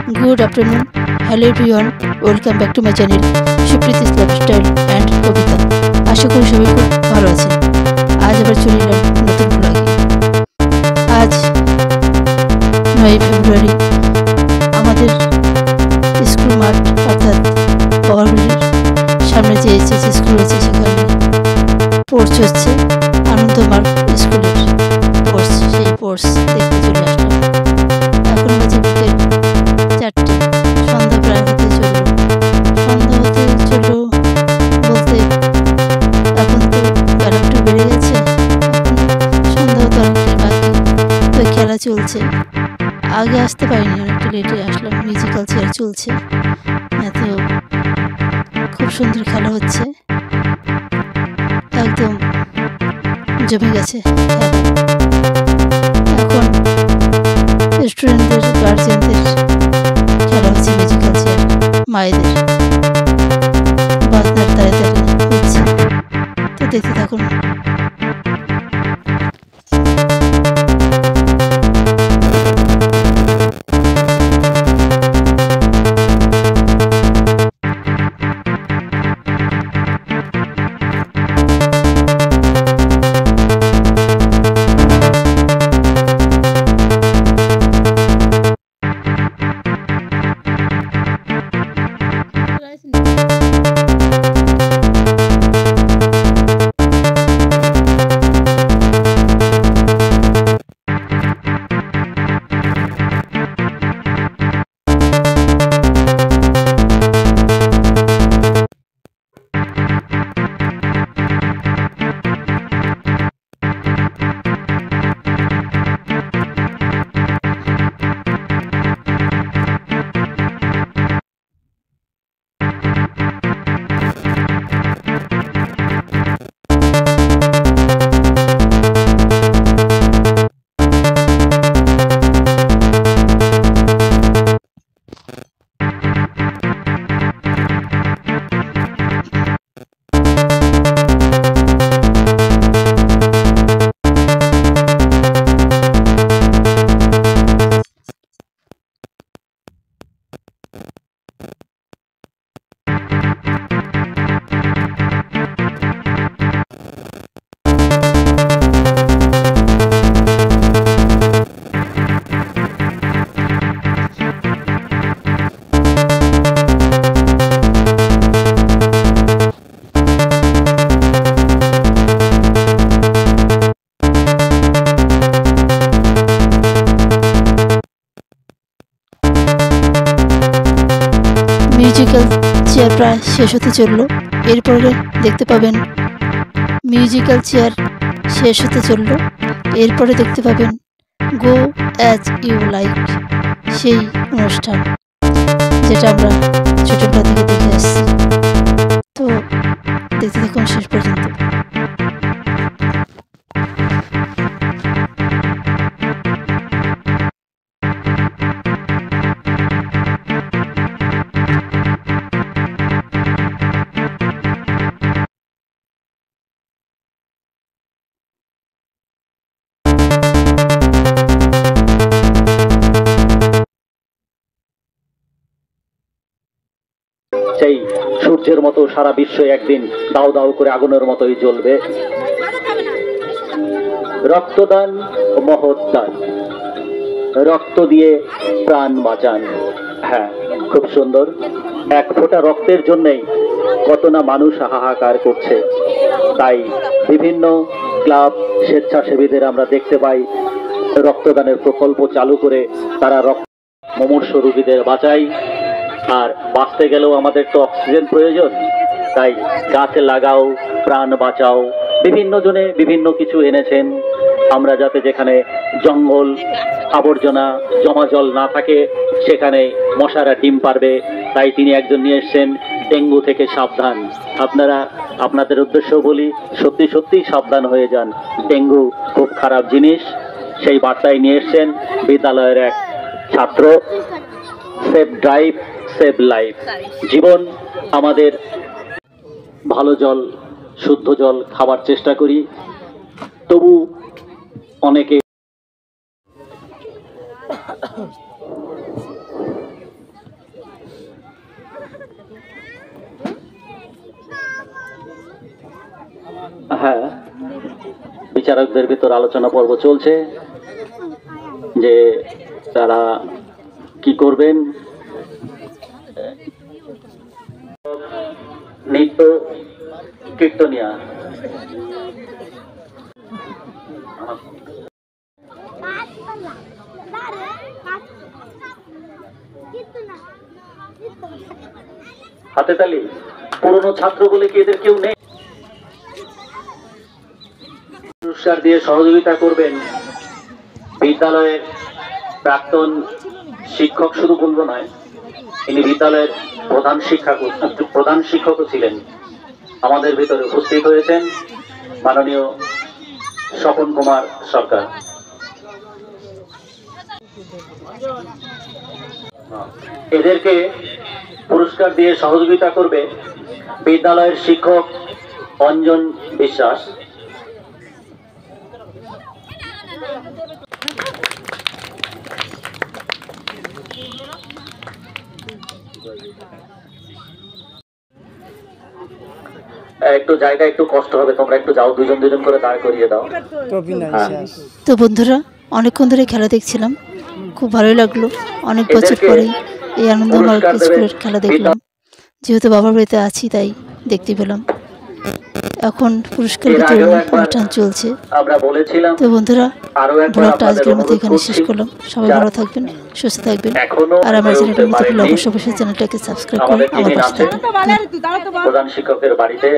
Good afternoon. Hello everyone. Welcome back to my channel Supriti's lifestyle and Kabita. আশা করি সবাই খুব ভালো আছেন। আজ আবার চলে এলাম নতুন ব্লগে। আজ 9 ফেব্রুয়ারি আমাদের স্কুল মাঠ অর্থাৎ পাওয়ারবিলের সামনে যে এইচএস স্কুল আছে সেখানে স্পোর্টস হচ্ছে। আনন্দমার্গ স্কুলের স্পোর্টস, সেই স্পোর্টস দেখতে চলে আসলাম। এখন বাজে বিকেল 4টে, সন্ধ্যা প্রায় হতে চললো। সন্ধ্যা হতে চললো বলতে এখন তো বেলা একটু বেড়ে গেছে, এখন সন্ধ্যা হতে অনেকটাই বাকি। তো খেলা চলছে। আগে আসতে পারিনি, অনেকটা লেটে আসলাম। মিউজিক্যাল চেয়ার চলছে, এত খুব সুন্দর খেলা হচ্ছে, একদম জমে গেছে খেলা। এখন স্টুডেন্টদের গার্জিয়ানদের খেলা হচ্ছে মিউজিক্যাল চেয়ার, মায়েদের বাজনার তারে তারে হচ্ছে। তো দেখতে থাকুন। মিউজিক্যাল চেয়ার প্রায় শেষ হতে চললো। এরপরে দেখতে পাবেন মিউজিক্যাল চেয়ার শেষ হতে চললো। এরপরে দেখতে পাবেন গো অ্যাজ ইউ লাইক, সেই অনুষ্ঠান যেটা আমরা ছোটবেলা থেকে দেখে আসছি। তো দেখতে দেখুন শেষ পর্যন্ত। সেই সূর্যের মতো সারা বিশ্ব একদিন দাও দাও করে আগুনের মতোই জ্বলবে। রক্তদান মহৎ দান, রক্ত দিয়ে প্রাণ বাঁচান। হ্যাঁ, খুব সুন্দর। এক ফোঁটা রক্তের জন্যই কত না মানুষ হাহাকার করছে। তাই বিভিন্ন ক্লাব, স্বেচ্ছাসেবীদের আমরা দেখতে পাই রক্তদানের প্রকল্প চালু করে তারা মুমূর্ষু রোগীদের বাঁচায়। আর বাঁচতে গেলেও আমাদের তো অক্সিজেন প্রয়োজন, তাই গাছ লাগাও, প্রাণ বাঁচাও। বিভিন্ন জনে বিভিন্ন কিছু এনেছেন আমরা, যাতে যেখানে জঙ্গল আবর্জনা জমা জল না থাকে সেখানে মশারা ডিম পারবে। তাই তিনি একজন নিয়ে এসছেন ডেঙ্গু থেকে সাবধান। আপনারা আপনাদের উদ্দেশ্য বলি, সত্যি সত্যি সাবধান হয়ে যান, ডেঙ্গু খুব খারাপ জিনিস। সেই বার্তায় নিয়ে এসছেন বিদ্যালয়ের এক ছাত্র। Save drive, save life. জীবন আমাদের ভালো জল, শুদ্ধ জল খাবার চেষ্টা করি, তবু অনেকে হ্যাঁ, বিচারকদের ভিতর আলোচনা পর্ব চলছে যে তারা কি করবেন। নৃত্য কীর্তনিয়া হাতে তালি। পুরনো ছাত্র বলে কি এদের কেউ নেই? পুরস্কার দিয়ে সহযোগিতা করবেন বিদ্যালয়ের প্রাক্তন শিক্ষক, শুধু বলবো নয়, ইনি বিদ্যালয়ের প্রধান শিক্ষকও ছিলেন। আমাদের ভিতরে উপস্থিত হয়েছেন মাননীয় স্বপন কুমার সরকার। এদেরকে পুরস্কার দিয়ে সহযোগিতা করবে বিদ্যালয়ের শিক্ষক অঞ্জন বিশ্বাস। একটু জায়গা একটু কষ্ট হবে, তোমরা একটু যাও, দুজন দুজন করে দাঁড় করিয়ে দাও। তো বন্ধুরা, অনেকক্ষণ ধরে খেলা দেখছিলাম, খুব ভালোই লাগলো। অনেক বছর পরে এই আনন্দমার্গ স্কুলের খেলা দেখলাম। যেহেতু বাবার বাড়িতে আছি তাই দেখতে পেলাম। এখন পুরস্কার বিতরণ অনুষ্ঠান চলছে। তো বন্ধুরা, ব্লগটা আজকের মতো এখানে শেষ করলাম। সবাই ভালো থাকবেন, সুস্থ থাকবেন, আর আমার চ্যানেলের মতো হলে অবশ্যই চ্যানেলটাকে সাবস্ক্রাইব করে আমার পাশে থাকবেন। প্রধান শিক্ষকের বাড়িতে